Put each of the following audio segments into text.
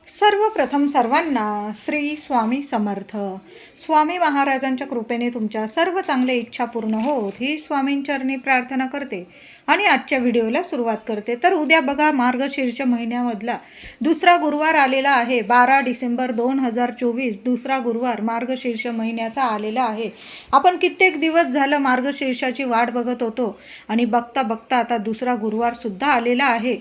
सर्वप्रथम सर्वांना श्री स्वामी समर्थ. स्वामी महाराजांच्या कृपेने तुमच्या सर्व चांगल्या इच्छा पूर्ण होत ही स्वामींचरणी प्रार्थना करते आणि आजच्या व्हिडिओला सुरुवात करते. तर उद्या बघा मार्गशीर्ष महिन्यामधला दुसरा गुरुवार आलेला आहे. 12 डिसेंबर 2024 दुसरा गुरुवार मार्गशीर्ष महिन्याचा आलेला आहे. आपण कित्येक दिवस झालं मार्गशीर्षाची वाट बघत होतो आणि बघता बघता आता दुसरा गुरुवार सुद्धा आलेला आहे.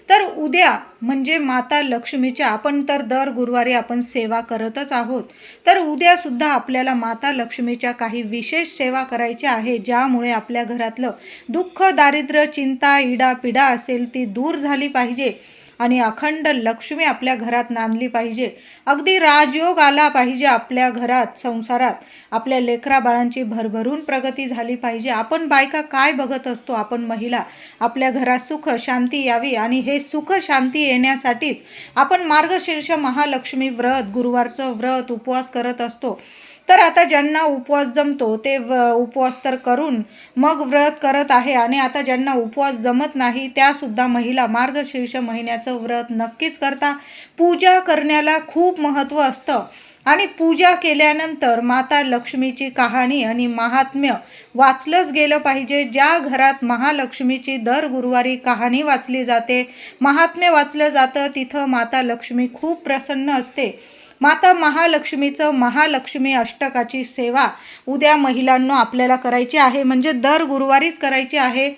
तर उद्या म्हणजे माता लक्ष्मीच्या आपण तर दर गुरुवारी आपण सेवा करतच आहोत. तर उद्या सुद्धा आपल्याला माता लक्ष्मीच्या काही विशेष सेवा करायच्या आहे, ज्यामुळे आपल्या घरातलं दुःख, दारिद्र्य, चिंता, इडापिडा असेल ती दूर झाली पाहिजे आणि अखंड लक्ष्मी आपल्या घरात नांदली पाहिजे. अगदी राजयोग आला पाहिजे आपल्या घरात, संसारात. आपल्या लेकरा बाळांची भरभरून प्रगती झाली पाहिजे. आपण बायका काय बघत असतो, आपण महिला आपल्या घरात सुख शांती यावी आणि हे सुख शांती येण्यासाठीच आपण मार्गशीर्ष महालक्ष्मी व्रत, गुरुवारचं व्रत, उपवास करत असतो. तर आता ज्यांना उपवास जमतो ते उपवास तर करून मग व्रत करत आहे आणि आता ज्यांना उपवास जमत नाही त्यासुद्धा महिला मार्गशीर्ष महिन्याचं व्रत नक्कीच करता. पूजा करण्याला खूप महत्त्व असतं आणि पूजा केल्यानंतर माता लक्ष्मीची कहाणी आणि महात्म्य वाचलंच गेलं पाहिजे. ज्या घरात महालक्ष्मीची दर गुरुवारी कहाणी वाचली जाते, महात्म्य वाचलं जातं, तिथं माता लक्ष्मी खूप प्रसन्न असते. माता महालक्ष्मीचं महालक्ष्मी अष्टकाची सेवा उद्या महिलांनो आपल्याला करायची आहे, म्हणजे दर गुरुवारीच करायची आहे.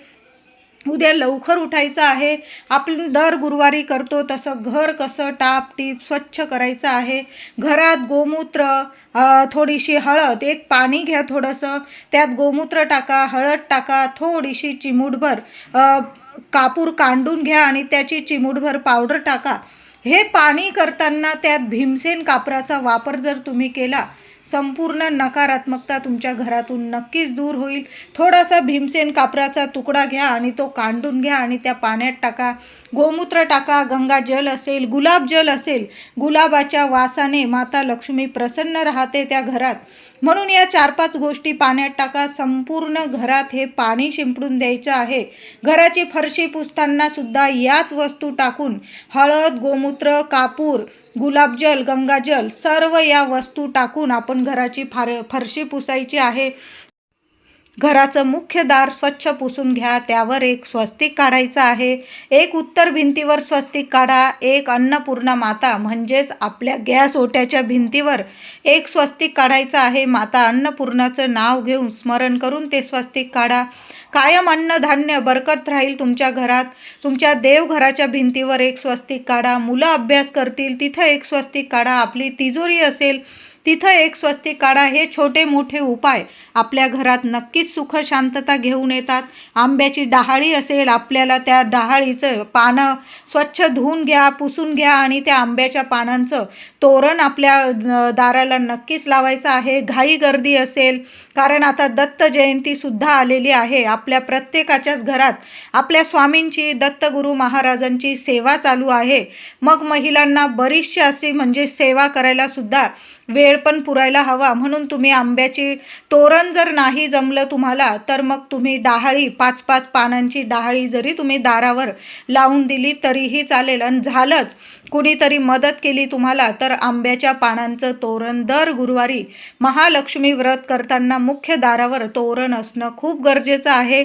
उद्या लवकर उठायचं आहे. आपण दर गुरुवारी करतो तसं घर कसं टापटीप स्वच्छ करायचं आहे. घरात गोमूत्र, थोडीशी हळद, एक पाणी घ्या थोडंसं, त्यात गोमूत्र टाका, हळद टाका, थोडीशी चिमूटभर कापूर कांडून घ्या आणि त्याची चिमूटभर पावडर टाका. हे पाणी करताना त्यात भीमसेन कापराचा वापर जर तुम्ही केला, संपूर्ण नकारात्मकता तुमच्या घरातून नक्कीच दूर होईल. थोडासा भीमसेन कापराचा तुकडा घ्या आणि तो कांडून घ्या आणि त्या पाण्यात टाका. गोमूत्र टाका, गंगाजल असेल, गुलाबजल असेल, गुलाबाच्या वासाने माता लक्ष्मी प्रसन्न राहते त्या घरात. म्हणून या 4-5 गोष्टी पाण्यात टाका. संपूर्ण घरात हे पाणी शिंपडून द्यायचं आहे. घराची फरशी पुसताना सुद्धा याच वस्तू टाकून हळद, गोमूत्र, कापूर, गुलाबजल, गंगाजल सर्व या वस्तू टाकून आपण घराची फरशी पुसायची आहे. घराचं मुख्य दार स्वच्छ पुसून घ्या. त्यावर एक स्वस्तिक काढायचं आहे. एक उत्तर भिंतीवर स्वस्तिक काढा. एक अन्नपूर्णा माता म्हणजेच आपल्या गॅस ओट्याच्या भिंतीवर एक स्वस्तिक काढायचं आहे. माता अन्नपूर्णाचं नाव घेऊन स्मरण करून ते स्वस्तिक काढा. कायम अन्नधान्य बरकत राहील तुमच्या घरात. तुमच्या देवघराच्या भिंतीवर एक स्वस्तिक काढा. मुलं अभ्यास करतील तिथं एक स्वस्तिक काढा. आपली तिजोरी असेल तिथं एक स्वस्तिक काढा. हे छोटे मोठे उपाय आपल्या घरात नक्कीच सुख शांतता घेऊन येतात. आंब्याची डहाळी असेल, आपल्याला त्या डहाळीचं पानं स्वच्छ धुवून घ्या, पुसून घ्या आणि त्या आंब्याच्या पानांचं तोरण आपल्या दाराला नक्कीच लावायचं आहे. घाई गर्दी असेल, कारण आता दत्त जयंतीसुद्धा आलेली आहे. आपल्या प्रत्येकाच्याच घरात आपल्या स्वामींची, दत्तगुरू महाराजांची सेवा चालू आहे. मग महिलांना बरीचशी अशी म्हणजे सेवा करायला सुद्धा वेळ पण पुरायला हवा. म्हणून तुम्ही आंब्याची तोरण जर नाही जमलं तुम्हाला तर मग तुम्ही डहाळी 5-5 पानांची डहाळी जरी तुम्ही दारावर लावून दिली तरीही चालेल. आणि झालंच कुणीतरी मदत केली तुम्हाला तर आंब्याच्या पानांचं तोरण दर गुरुवारी महालक्ष्मी व्रत करताना मुख्य दारावर तोरण असणं खूप गरजेचं आहे.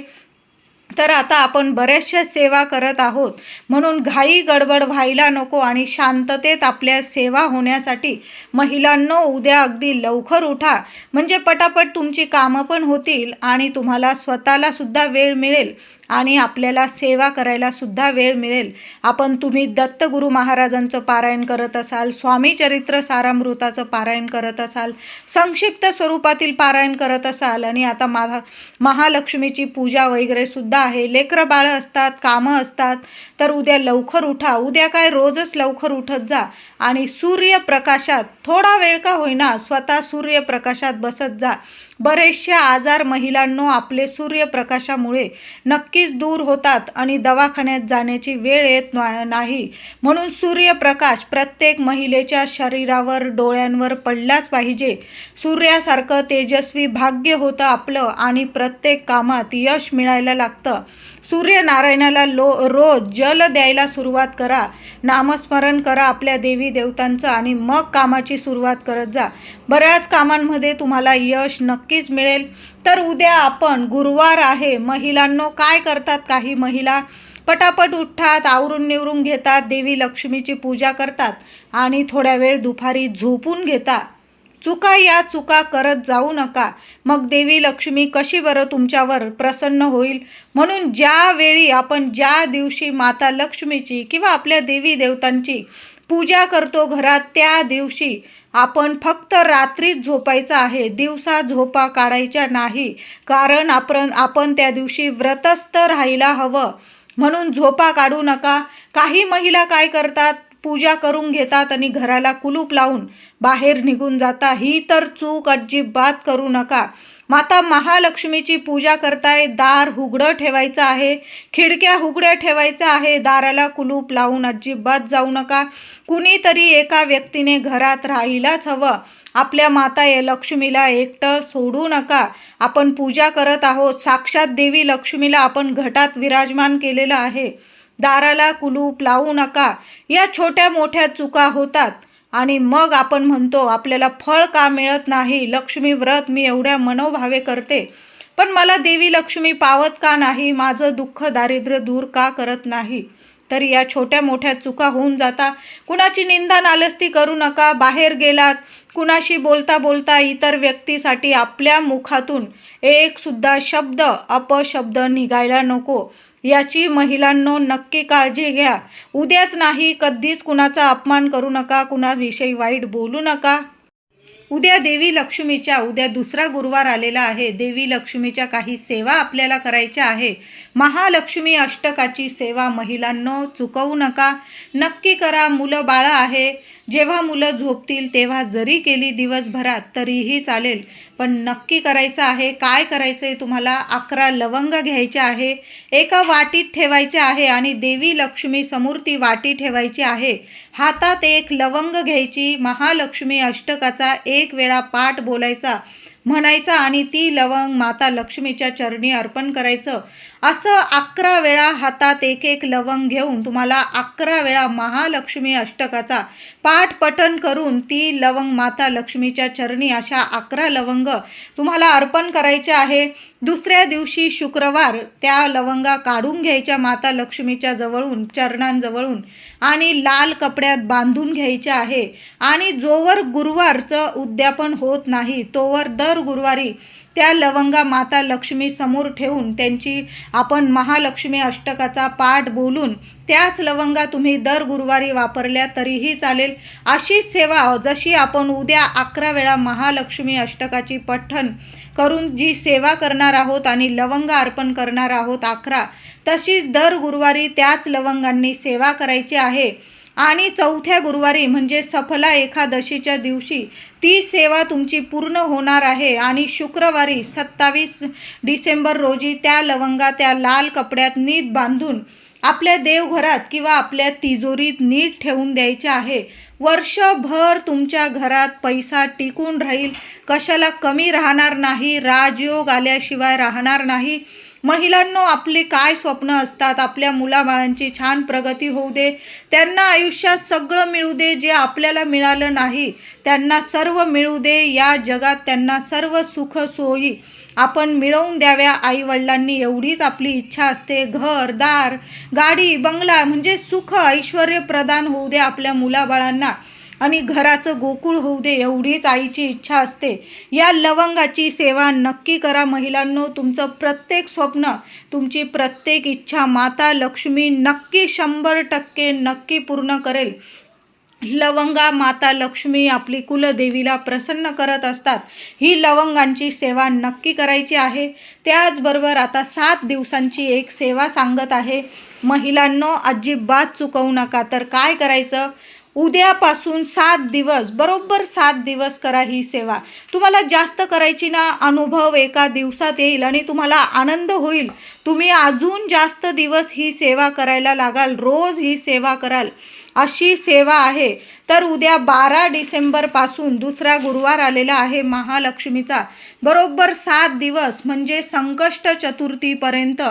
तर आता आपण बऱ्याचशा सेवा करत आहोत, म्हणून घाई गडबड व्हायला नको आणि शांततेत आपल्या सेवा होण्यासाठी महिलांनो उद्या अगदी लवकर उठा, म्हणजे पटापट तुमची कामं पण होतील आणि तुम्हाला स्वतःला सुद्धा वेळ मिळेल आणि आपल्याला सेवा करायला सुद्धा वेळ मिळेल. तुम्ही दत्तगुरू महाराजांचं पारायण करत असाल, स्वामी चरित्र सारामृताचं पारायण करत असाल, संक्षिप्त स्वरूपातील पारायण करत असाल आणि आता महालक्ष्मीची पूजा वगैरे सुद्धा आहे, लेकरं बाळं असतात, कामं असतात, तर उद्या लवकर उठा. उद्या काय रोजच लवकर उठत जा आणि सूर्यप्रकाशात थोडा वेळ का होईना स्वतः सूर्यप्रकाशात बसत जा. बरेचसे आजार महिलांनो आपले सूर्यप्रकाशामुळे नक्कीच दूर होतात आणि दवाखान्यात जाण्याची वेळ येत नाही. म्हणून सूर्यप्रकाश प्रत्येक महिलेच्या शरीरावर, डोळ्यांवर पडलाच पाहिजे. सूर्यासारखं तेजस्वी भाग्य होतं आपलं आणि प्रत्येक कामात यश मिळायला लागतं. सूर्यनारायणाला रोज जल द्यायला सुरुवात करा, नामस्मरण करा आपल्या देवी देवतांचं आणि मग कामाची सुरुवात करत जा. बऱ्याच कामांमध्ये तुम्हाला यश नक्कीच मिळेल. तर उद्या आपण गुरुवार आहे. महिलांनो काय करतात, काही महिला पटापट उठतात, आवरून निवरून घेतात, देवी लक्ष्मीची पूजा करतात आणि थोड्या वेळ दुपारी झोपून घेतात. या चुका करत जाऊ नका. मग देवी लक्ष्मी कशी बरं तुमच्यावर प्रसन्न होईल. म्हणून ज्या दिवशी माता लक्ष्मीची किंवा आपल्या देवी देवतांची पूजा करतो घरात, त्या दिवशी आपण फक्त रात्रीच झोपायचं आहे, दिवसा झोपा काढायच्या नाही. कारण आपण त्या दिवशी व्रतस्थ राहायला हवं. म्हणून झोपा काढू नका. काही महिला काय करतात, पूजा करून घेतात आणि घराला कुलूप लावून बाहेर निघून जाता. ही तर चूक अजिबात करू नका. माता महालक्ष्मीची पूजा करताय, दार उघडं ठेवायचं आहे, खिडक्या उघड्या ठेवायच्या आहे, दाराला कुलूप लावून अजिबात जाऊ नका. कुणीतरी एका व्यक्तीने घरात राहायलाच हवं. आपल्या माता लक्ष्मीला एकटं सोडू नका. आपण पूजा करत आहोत, साक्षात देवी लक्ष्मीला आपण घटात विराजमान केलेलं आहे. दाराला कुलूप लावू नका. या छोट्या मोठ्या चुका होतात आणि मग आपण म्हणतो आपल्याला फळ का मिळत नाही. लक्ष्मी व्रत मी एवढ्या मनोभावे करते, पण मला देवी लक्ष्मी पावत का नाही, माझं दुःख दारिद्र्य दूर का करत नाही. तर या छोट्या मोठ्या चुका होऊन जाता. कुणाची निंदा नालस्ती करू नका. बाहेर गेलात, कुणाशी बोलता बोलता इतर व्यक्तीसाठी आपल्या मुखातून एक सुद्धा शब्द अपशब्द निघायला नको. याची महिलांनो नक्की काळजी घ्या. उद्याच नाही, कधीच कुणाचा अपमान करू नका, कुणाविषयी वाईट बोलू नका. उद्या दुसरा गुरुवार आलेला आहे. देवी लक्ष्मीच्या काही सेवा आपल्याला करायच्या आहे. महालक्ष्मी अष्टकाची सेवा महिलांनो चुकवू नका, नक्की करा. मुलं बाळं आहे, जेव्हा मुलं झोपतील तेव्हा जरी केली दिवसभरात तरीही चालेल, पण नक्की करायचं आहे. काय करायचं आहे तुम्हाला, 11 लवंग घ्यायचे आहे, एका वाटीत ठेवायचे आहे आणि देवी लक्ष्मी समोर ती वाटी ठेवायची आहे. हातात एक लवंग घ्यायची, महालक्ष्मी अष्टकाचा 1 वेळा पाठ बोलायचा, म्हणायचा आणि ती लवंग माता लक्ष्मीच्या चरणी अर्पण करायचं. असं 11 वेळा हातात एक लवंग घेऊन तुम्हाला 11 वेळा महालक्ष्मी अष्टकाचा पाठ पठण करून ती लवंग माता लक्ष्मीच्या चरणी अशा 11 लवंग तुम्हाला अर्पण करायचे आहे. दुसऱ्या दिवशी शुक्रवार त्या लवंगा काढून घ्यायच्या माता लक्ष्मीच्या जवळून, चरणांजवळून आणि लाल कपड्यात बांधून घ्यायच्या आहे. आणि जोवर गुरुवारचं उद्यापन होत नाही तोवर दर गुरुवारी त्या लवंगा माता लक्ष्मी समोर ठेवून त्यांची आपण महालक्ष्मी अष्टकाचा पाठ बोलून त्याच लवंगा तुम्ही दर गुरुवारी वापरल्या तरीही चालेल. अशी सेवा जशी आपण उद्या 11 वेळा महालक्ष्मी अष्टकाची पठण करून जी सेवा करणार आहोत आणि लवंग अर्पण करणार आहोत 11, तशीच दर गुरुवारी त्याच लवंगांनी सेवा करायची आहे. आणि चौथ्या गुरुवारी म्हणजे सफला एकादशीच्या दिवशी ती सेवा तुमची पूर्ण होणार आहे. आणि शुक्रवारी 27 डिसेंबर रोजी त्या लवंगा त्या लाल कपड्यात नीट बांधून आपल्या देवघरात किंवा आपल्या तिजोरीत नीट ठेवून द्यायचे आहे. वर्षभर तुमच्या घरात पैसा टिकून राहील, कशाला कमी राहणार नाही, राजयोग आल्याशिवाय राहणार नाही. महिलांनो आपले काय स्वप्न असतात, आपल्या मुलाबाळांची छान प्रगती होऊ दे, त्यांना आयुष्यात सगळं मिळू दे, जे आपल्याला मिळालं नाही त्यांना सर्व मिळू दे, या जगात त्यांना सर्व सुख सोयी आपण मिळवून द्याव्या. आईवडिलांनी एवढीच आपली इच्छा असते. घर दार गाडी बंगला म्हणजे सुख ऐश्वर्य प्रदान होऊ दे आपल्या मुलाबाळांना आणि घराचं गोकुळ होऊ दे, एवढीच आईची इच्छा असते. या लवंगाची सेवा नक्की करा महिलांनो. तुमचं प्रत्येक स्वप्न, तुमची प्रत्येक इच्छा माता लक्ष्मी नक्की 100% नक्की पूर्ण करेल. लवंगा माता लक्ष्मी आपली कुलदेवीला प्रसन्न करत असतात. ही लवंगांची सेवा नक्की करायची आहे. त्याचबरोबर आता 7 दिवसांची एक सेवा सांगत आहे महिलांनो, अजिबात चुकवू नका. तर काय करायचं, उद्यापासून 7 दिवस, बरोबर 7 दिवस करा ही सेवा. तुम्हाला जास्त करायची ना, अनुभव एका दिवसात येईल आणि तुम्हाला आनंद होईल. तुम्ही अजून जास्त दिवस ही सेवा करायला लागाल, रोज ही सेवा कराल. अशी सेवा आहे. तर उद्या 12 डिसेंबरपासून दुसरा गुरुवार आलेला आहे महालक्ष्मीचा, बरोबर 7 दिवस म्हणजे संकष्ट चतुर्थीपर्यंत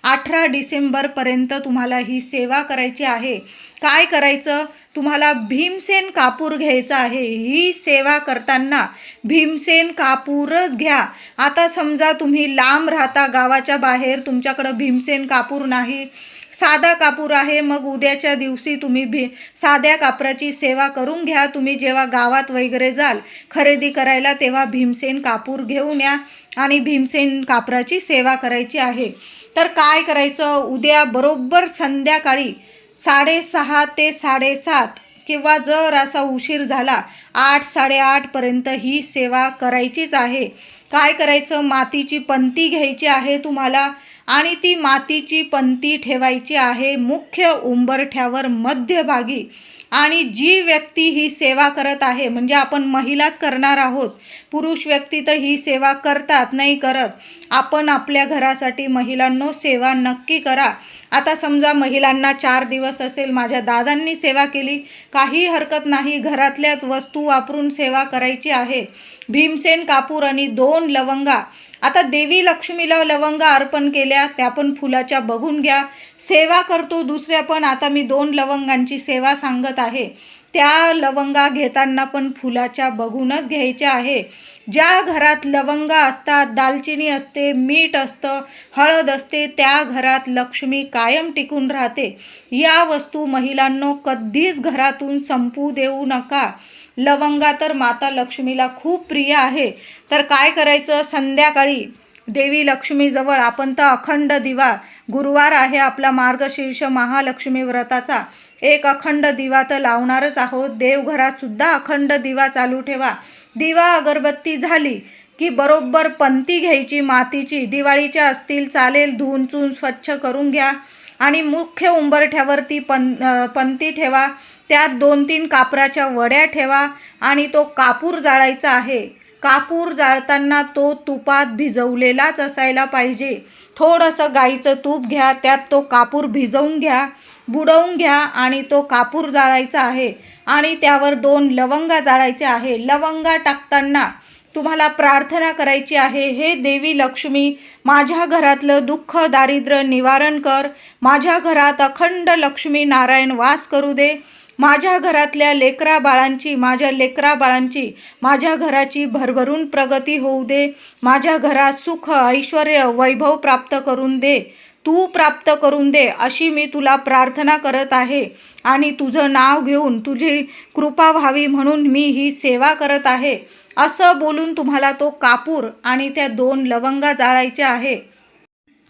18 डिसेंबरपर्यंत तुम्हाला ही सेवा करायची आहे. काय करायचं, तुम्हाला भीमसेन कापूर घ्यायचा आहे. ही सेवा करताना भीमसेन कापूरच घ्या. आता समजा तुम्ही लांब राहता, गावाच्या बाहेर, तुमच्याकडं भीमसेन कापूर नाही, साधा कापूर आहे, मग उद्याच्या दिवशी तुम्ही साध्या कापराची सेवा करून घ्या. तुम्ही जेव्हा गावात वगैरे जाल खरेदी करायला तेव्हा भीमसेन कापूर घेऊन या आणि भीमसेन कापराची सेवा करायची आहे. तर काय करायचं, उद्या बरोबर संध्याकाळी 6:30 ते 7:30 किंवा जर असा उशीर झाला 8, 8:30पर्यंत ही सेवा करायचीच आहे. काय करायचं, मातीची पंती घ्यायची आहे तुम्हाला आणि ती मातीची पंती ठेवायची आहे मुख्य उंबरठ्यावर मध्यभागी. आणि जी व्यक्ती ही सेवा करत आहे, म्हणजे आपण महिलाच करणार आहोत, पुरुष व्यक्ती तर ही सेवा करतात नाही करत. आपण आपल्या घरासाठी महिलांनो सेवा नक्की करा. आता समजा महिलांना 4 दिवस असेल, माझ्या दादांनी सेवा केली, काही हरकत नाही, घरातल्याच वस्तू वापरून सेवा करायची आहे. भीमसेन कापूर आणि 2 लवंगा. आता देवी लक्ष्मीला लवंगा अर्पण केल्या, त्या पण फुलाच्या बघून घ्या. सेवा करतो दुसऱ्या पण, आता मी 2 लवंगांची सेवा सांगत आहे. त्या लवंगा घेताना पण फुलाच्या बघूनच घ्यायच्या आहे. ज्या घरात लवंगा असतात, दालचिनी असते, मीठ असतं, हळद असते, त्या घरात लक्ष्मी कायम टिकून राहते. या वस्तू महिलांनो कधीच घरातून संपू देऊ नका. लवंगा तर माता लक्ष्मीला खूप प्रिय आहे. तर काय करायचं, संध्याकाळी देवी लक्ष्मीजवळ आपण तर अखंड दिवा, गुरुवार आहे आपला मार्गशीर्ष महालक्ष्मी व्रताचा, एक अखंड दिवा तर लावणारच आहोत. देवघरात सुद्धा अखंड दिवा चालू ठेवा. दिवा अगरबत्ती झाली की बरोबर पंती घ्यायची मातीची, दिवाळीच्या असतील चालेल, धुवून चून स्वच्छ करून घ्या आणि मुख्य उंबरठ्यावरती पंती ठेवा. त्यात 2-3 कापराच्या वड्या ठेवा आणि तो कापूर जाळायचा आहे. कापूर जाळताना तो तुपात भिजवलेलाच असायला पाहिजे. थोडंसं गाईचं तूप घ्या, त्यात तो कापूर भिजवून घ्या, बुडवून घ्या आणि तो कापूर जाळायचा आहे आणि त्यावर 2 लवंगा जाळायच्या आहे. लवंगा टाकताना तुम्हाला प्रार्थना करायची आहे, हे देवी लक्ष्मी माझ्या घरातलं दुःख दारिद्र्य निवारण कर, माझ्या घरात अखंड लक्ष्मी नारायण वास करू दे, माझ्या घरातल्या लेकरा बाळांची, माझ्या घराची भरभरून प्रगती होऊ दे, माझ्या घरात सुख ऐश्वर्य वैभव प्राप्त करून दे, तू प्राप्त करून दे, अशी मी तुला प्रार्थना करत आहे आणि तुझं नाव घेऊन तुझी कृपा व्हावी म्हणून मी ही सेवा करत आहे, असं बोलून तुम्हाला तो कापूर आणि त्या 2 लवंगा जाळायच्या आहे.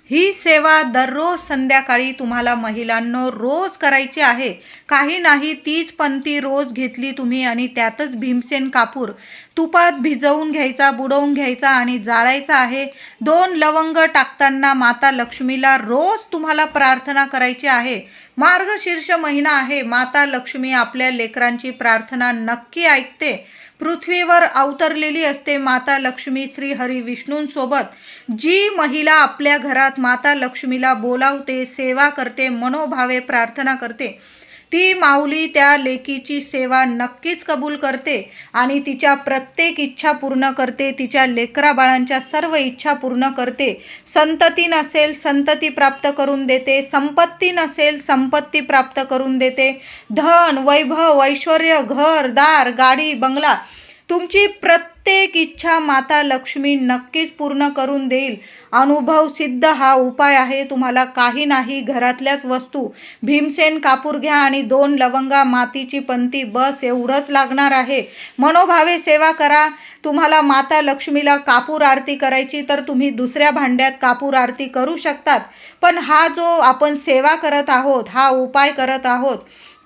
ही सेवा दररोज संध्याकाळी तुम्हाला महिलांनो रोज करायची आहे. काही नाही, तीच पंती रोज घेतली तुम्ही आणि त्यातच भीमसेन कापूर तुपात भिजवून घ्यायचा, बुडवून घ्यायचा आणि जाळायचा आहे. 2 लवंग टाकताना माता लक्ष्मीला रोज तुम्हाला प्रार्थना करायची आहे. मार्गशीर्ष महिना आहे, माता लक्ष्मी आपल्या लेकरांची प्रार्थना नक्की ऐकते. पृथ्वीवर अवतरलेली असते माता लक्ष्मी श्री हरी विष्णूंसोबत. जी महिला आपल्या घरात माता लक्ष्मीला बोलावते, सेवा करते, मनोभावे प्रार्थना करते, ती माऊली त्या लेकीची सेवा नक्कीच कबूल करते आणि तिच्या प्रत्येक इच्छा पूर्ण करते, तिच्या लेकरा बाळांच्या सर्व इच्छा पूर्ण करते. संतती नसेल संतती प्राप्त करून देते, संपत्ती नसेल संपत्ती प्राप्त करून देते, धन वैभव ऐश्वर्य घर दार गाडी बंगला, तुमची प्रत्येक इच्छा माता लक्ष्मी नक्कीच पूर्ण करून देईल. अनुभव सिद्ध हा उपाय आहे. तुम्हाला काही नाही, घरातल्याच वस्तू भीमसेन कापूर घ्या आणि 2 लवंगा मातीची पंती, बस एवढंच लागणार आहे. मनोभावे सेवा करा. तुम्हाला माता लक्ष्मीला कापूर आरती करायची तर तुम्ही दुसऱ्या भांड्यात कापूर आरती करू शकतात, पण हा जो आपण सेवा करत आहोत, हा उपाय करत आहोत,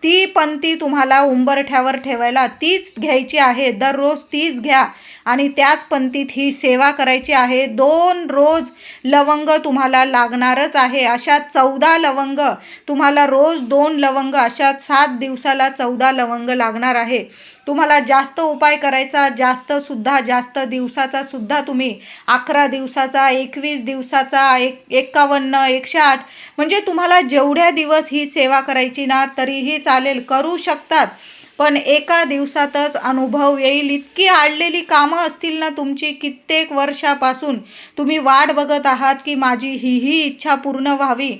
ती पंती तुम्हाला उंबरठ्यावर ठेवायला तीच घ्यायची आहे. दररोज तीच घ्या आणि त्याच पंतीत ही सेवा करायची आहे. 2 रोज लवंग तुम्हाला लागणारच आहे. अशा 14 लवंग तुम्हाला रोज 2 लवंग, अशा 7 दिवसाला 14 लवंग लागणार आहे. तुम्हाला जास्त उपाय करायचा, जास्त दिवसाचा सुद्धा तुम्ही 11 दिवसाचा, 21 दिवसाचा, 51, 108, म्हणजे तुम्हाला जेवढ्या दिवस ही सेवा करायची ना तरीही चालेल, करू शकतात. पण एका दिवसातच अनुभव येईल. इतकी आडलेली कामं असतील ना तुमची, कित्येक वर्षापासून तुम्ही वाट बघत आहात की माझी ही इच्छा पूर्ण व्हावी.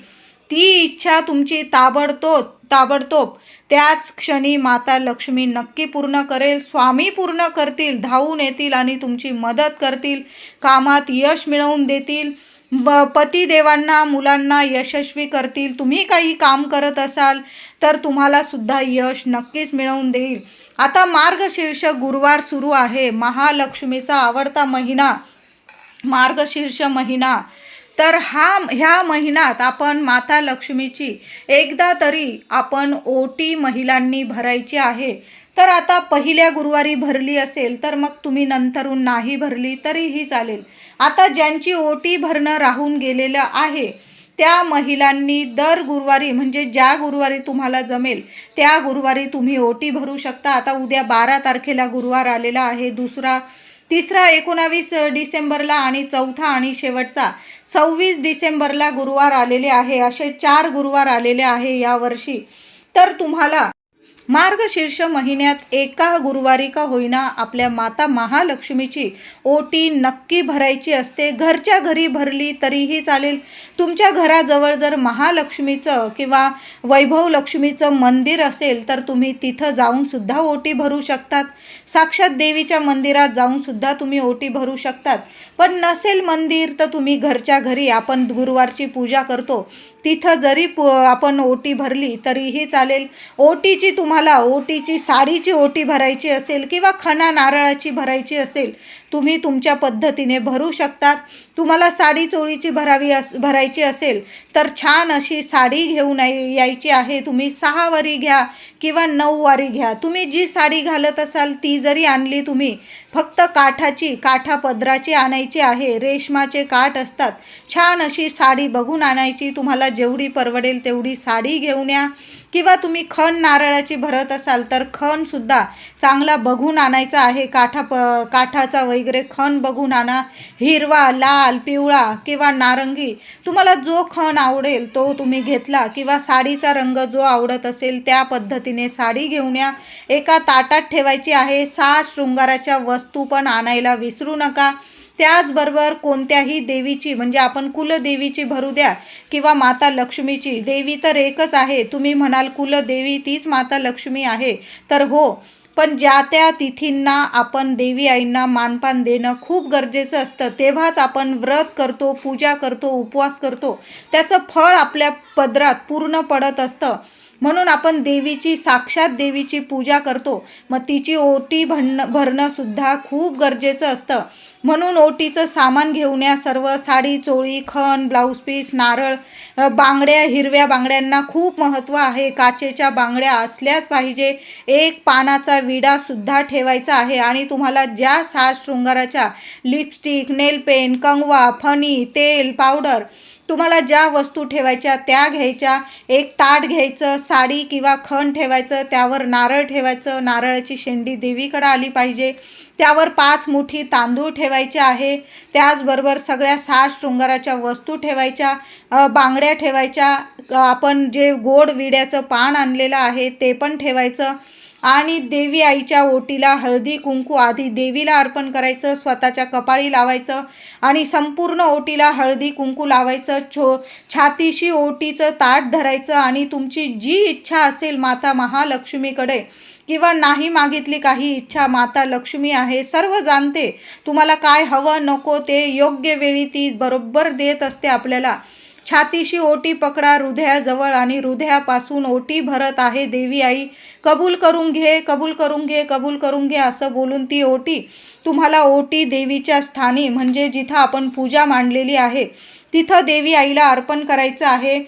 ती इच्छा तुमची ताबडतोब त्याच क्षणी माता लक्ष्मी नक्की पूर्ण करेल. स्वामी पूर्ण करतील, धावून येतील आणि तुमची मदत करतील, कामात यश मिळवून देतील, पतिदेवांना मुलांना यशस्वी करतील. तुम्ही काही काम करत असाल तर तुम्हाला सुद्धा यश नक्कीच मिळवून देईल. आता मार्गशीर्ष गुरुवार सुरू आहे. महालक्ष्मीचा आवडता महिना मार्गशीर्ष महिना. तर ह्या महिन्यात आपण माता लक्ष्मीची एकदा तरी आपण ओटी महिलांनी भरायची आहे. तर आता पहिल्या गुरुवारी भरली असेल तर मग तुम्ही नंतरून नाही भरली तरीही चालेल. आता ज्यांची ओटी भरणं राहून गेलेलं आहे त्या महिलांनी दर गुरुवारी, म्हणजे ज्या गुरुवारी तुम्हाला जमेल त्या गुरुवारी तुम्ही ओटी भरू शकता. आता उद्या 12 तारखेला गुरुवार आलेला आहे, तिसरा 19 डिसेंबरला आणि चौथा आणि शेवटचा 26 डिसेंबरला गुरुवार आलेले आहे. असे 4 गुरुवार आलेले आहे यावर्षी. तर तुम्हाला मार्गशीर्ष महिन्यात एका गुरुवारी का होईना आपल्या माता महालक्ष्मीची ओटी नक्की भरायची असते. घरच्या घरी भरली तरीही चालेल. तुमच्या घराजवळ जर महालक्ष्मीचं किंवा वैभव लक्ष्मीचं मंदिर असेल तर तुम्ही तिथं जाऊन सुद्धा ओटी भरू शकतात. साक्षात देवीच्या मंदिरात जाऊन सुद्धा तुम्ही ओटी भरू शकतात. पण नसेल मंदिर तर तुम्ही घरच्या घरी, आपण गुरुवारची पूजा करतो तिथं जरी आपण ओटी भरली तरीही चालेल. ओटीची साडीची ओटी भरायची असेल किंवा खणा नारळाची भरायची असेल, तुम्ही तुमच्या पद्धतीने भरू शकतात. तुम्हाला साडी चोळीची भरायची असेल तर छान अशी साडी घेऊन यायची आहे. तुम्ही 6 वारी घ्या किंवा 9 वारी घ्या. तुम्ही जी साडी घालत असाल ती जरी आणली, तुम्ही फक्त काठा पदराची आणायची आहे. रेशमाचे काठ असतात. छान अशी साडी बघून आणायची. तुम्हाला जेवढी परवडेल तेवढी साडी घेऊन या. किंवा तुम्ही खण नारळाची भरत असाल तर खण सुद्धा चांगला बघून आणायचा आहे. काठाचा वगैरे खण बघून आणा. हिरवा, लाल, पिवळा किंवा नारंगी, तुम्हाला जो खण आवडेल तो तुम्ही घेतला. किंवा साडीचा रंग जो आवडत असेल त्या पद्धतीने साडी घेऊन या. एका ताटात ठेवायची आहे. 6 शृंगाराच्या वस्तू पण आणायला विसरू नका. त्याचबरोबर कोणत्याही देवीची, म्हणजे आपण कुलदेवीची भरू द्या किंवा माता लक्ष्मीची, देवी तर एकच आहे. तुम्ही म्हणाल कुलदेवी तीच माता लक्ष्मी आहे, तर हो, पण ज्या त्या तिथींना आपण देवी आईंना मानपान देणं खूप गरजेचं असतं. तेव्हाच आपण व्रत करतो, पूजा करतो, उपवास करतो, त्याचं फळ आपल्या पदरात पूर्ण पडत असतं. म्हणून आपण साक्षात देवीची पूजा करतो. मग तिची ओटी भरणं सुद्धा खूप गरजेचं असतं. म्हणून ओटीचं सामान घेऊन या. सर्व साडी चोळी, खण, ब्लाऊज पीस, नारळ, बांगड्या. हिरव्या बांगड्यांना खूप महत्त्व आहे. काचेच्या बांगड्या असल्याच पाहिजे. एक पानाचा विडा सुद्धा ठेवायचा आहे. आणि तुम्हाला ज्या 6 शृंगाराच्या लिपस्टिक, नेल पेन, कंगवा, फणी, तेल, पावडर, तुम्हाला ज्या वस्तू ठेवायच्या त्या घ्यायच्या. एक ताट घ्यायचं, साडी किंवा खण ठेवायचं, त्यावर नारळ ठेवायचं. नारळाची शेंडी देवीकडे आली पाहिजे. त्यावर 5 मुठी तांदूळ ठेवायचे आहे. त्याचबरोबर सगळ्या 6 शृंगाराच्या वस्तू ठेवायच्या, बांगड्या ठेवायच्या. आपण जे गोड विड्याचं पान आणलेलं आहे ते पण ठेवायचं. आणि देवी आईच्या ओटीला हळदी कुंकू आधी देवीला अर्पण करायचं, स्वतःच्या कपाळी लावायचं आणि संपूर्ण ओटीला हळदी कुंकू लावायचं. छातीशी ओटीचं ताट धरायचं आणि तुमची जी इच्छा असेल माता महालक्ष्मीकडे, किंवा नाही मागितली काही इच्छा, माता लक्ष्मी आहे, सर्व जाणते. तुम्हाला काय हवं नको ते योग्य वेळी ती बरोबर देत असते आपल्याला. छातीशी ओटी पकडा हृदयाजवळ आणि हृदयापासून ओटी भरत आहे देवी आई. कबूल करून घे, कबूल करून घे, कबूल करून घे असं बोलून ती ओटी तुम्हाला ओटी देवीच्या स्थानी, म्हणजे जिथं आपण पूजा मांडलेली आहे तिथं देवी आईला अर्पण करायचं आहे.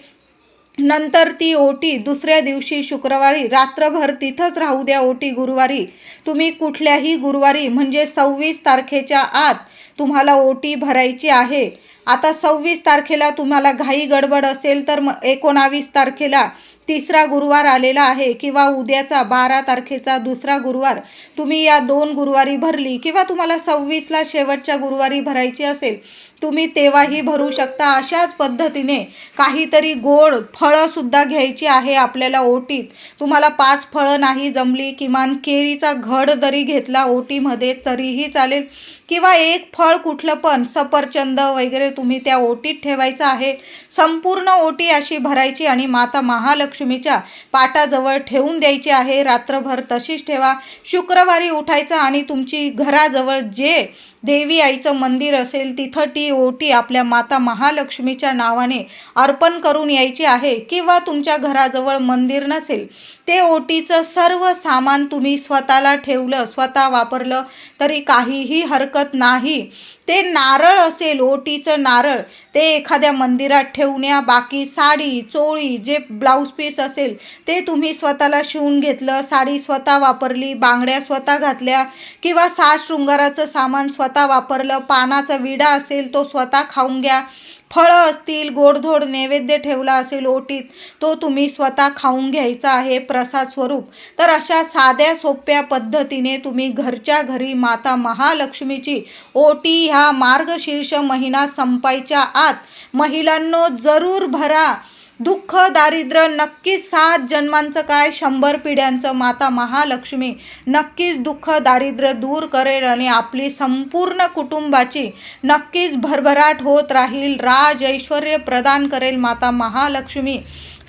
नंतर ती ओटी दुसऱ्या दिवशी शुक्रवारी रात्रभर तिथंच राहू द्या. ओटी गुरुवारी तुम्ही कुठल्याही गुरुवारी, म्हणजे 26 तारखेच्या आत तुम्हाला ओटी भरायची आहे. आता 26 तारखेला तुम्हाला घाई गडबड असेल तर मग 19 तारखेला तिसरा गुरुवार आलेला आहे किंवा उद्याचा 12 तारखेचा दुसरा गुरुवार, तुम्ही या 2 गुरुवारी भरली किंवा तुम्हाला 26ला शेवटच्या गुरुवारी भरायची असेल, तुम्ही तेव्हाही भरू शकता. अशाच पद्धतीने काहीतरी गोड फळंसुद्धा घ्यायची आहे आपल्याला ओटीत. तुम्हाला 5 फळं नाही जमली, किमान केळीचा घड जरी घेतला ओटीमध्ये तरीही चालेल, किंवा एक फळ कुठलं पण सफरचंद वगैरे तुम्ही त्या ओटीत ठेवायचं आहे. संपूर्ण ओटी अशी भरायची आणि माता महालक्ष्मीच्या पाटाजवळ ठेवून द्यायची आहे. रात्रभर तशीच ठेवा. शुक्रवारी उठायचं आणि तुमची घराजवळ जे देवी आईचं मंदिर असेल तिथं ती ओटी आपल्या माता महालक्ष्मीच्या नावाने अर्पण करून यायची आहे. किंवा तुमच्या घराजवळ मंदिर नसेल, ते ओटीचं सर्व सामान तुम्ही स्वतःला ठेवलं, स्वतः वापरलं तरी काहीही हरकत नाही. ते नारळ असेल, ओटीचं नारळ, ते एखाद्या मंदिरात ठेवण्या. बाकी साडी, चोळी, जे ब्लाऊज पीस असेल ते तुम्ही स्वतःला शिवून घेतलं, साडी स्वतः वापरली, बांगड्या स्वतः घातल्या, किंवा साज शृंगाराचं सामान स्वतः वापरलं. पानाचा विडा असेल तो स्वतः खाऊन घ्या. फळं असतील, गोडधोड नैवेद्य ठेवला असेल ओटीत, तो तुम्ही स्वतः खाऊन घ्यायचा आहे प्रसाद स्वरूप. तर अशा साध्या सोप्या पद्धतीने तुम्ही घरच्या घरी माता महालक्ष्मीची ओटी ह्या मार्गशीर्ष महिना संपायच्या आत महिलांनो जरूर भरा. दुःख दारिद्र्य नक्कीच 7 जन्मांचं काय 100 पिढ्यांचं माता महालक्ष्मी नक्कीच दुःख दारिद्र्य दूर करेल आणि आपली संपूर्ण कुटुंबाची नक्कीच भरभराट होत राहील. राज ऐश्वर्य प्रदान करेल माता महालक्ष्मी.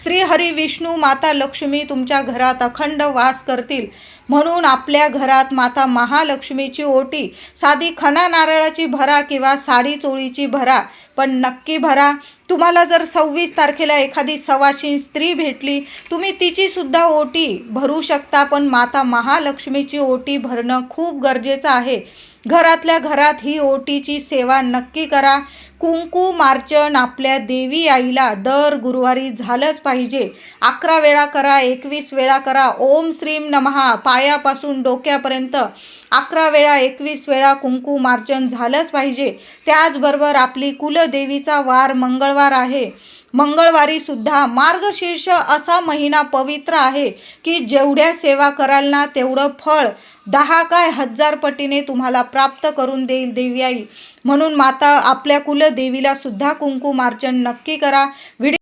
श्री हरी विष्णू माता लक्ष्मी तुमच्या घरात अखंड वास करतील. म्हणून आपल्या घरात माता महालक्ष्मीची ओटी साधी खणा नारळाची भरा किंवा साडी चोळीची भरा, पण नक्की भरा. तुम्हाला जर 26 तारखेला एखादी सवाशीण स्त्री भेटली, तुम्ही तिची सुद्धा ओटी भरू शकता, पण माता महालक्ष्मीची ओटी भरणं खूप गरजेचं आहे. घरातल्या घरात ही ओटीची सेवा नक्की करा. कुंकू मार्चन आपल्या देवी आईला दर गुरुवारी झालंच पाहिजे. 11 वेळा करा, 21 वेळा करा. ओम श्रीम नमः पायापासून डोक्यापर्यंत 11 वेळा 21 वेळा कुंकू मार्चन झालंच पाहिजे. त्याचबरोबर आपली कुलदेवीचा वार मंगळवार आहे. मंगळवारी सुद्धा मार्गशीर्ष असा महिना पवित्र आहे की जेवढ्या सेवा कराल ना तेवढं फळ 10 काय 1000 पटीने तुम्हाला प्राप्त करून देईल देवी आई. म्हणून माता आपल्या कुलदेवीला सुद्धा कुंकू मार्चन नक्की करा. व्हिडिओ